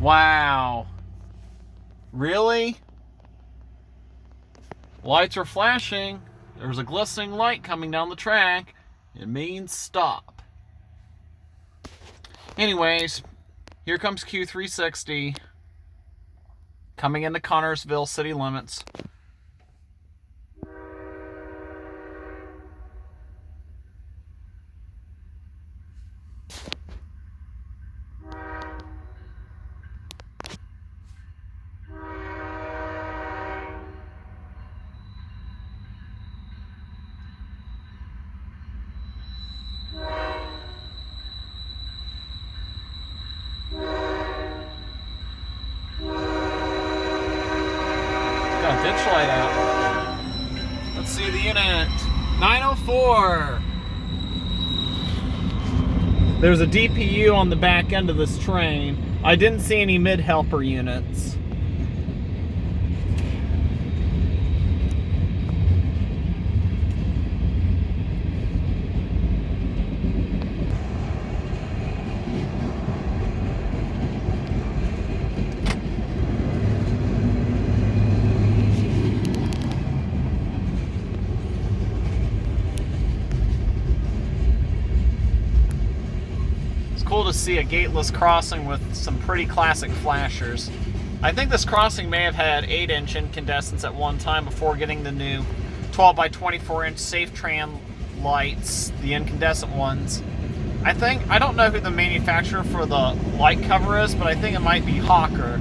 Wow. Really? Lights are flashing. There's a glistening light coming down the track. It means stop. Anyways, here comes Q360 coming into Connersville city limits. Got a ditch light out. Let's see the unit. 904. There's a DPU on the back end of this train. I didn't see any mid-helper units. Cool to see a gateless crossing with some pretty classic flashers. I think this crossing may have had 8-inch incandescents at one time before getting the new 12 by 24-inch Safe Tran lights, the incandescent ones. I don't know who the manufacturer for the light cover is, but I think it might be Hawker.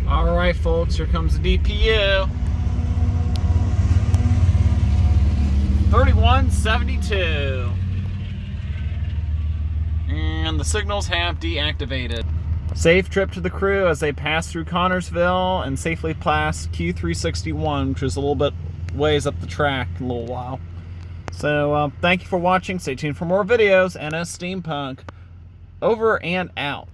Alright folks, here comes the DPU. 3172. And the signals have deactivated. Safe trip to the crew as they pass through Connersville and safely pass Q361, which is a little bit ways up the track in a little while. So thank you for watching. Stay tuned for more videos. NS Steampunk over and out.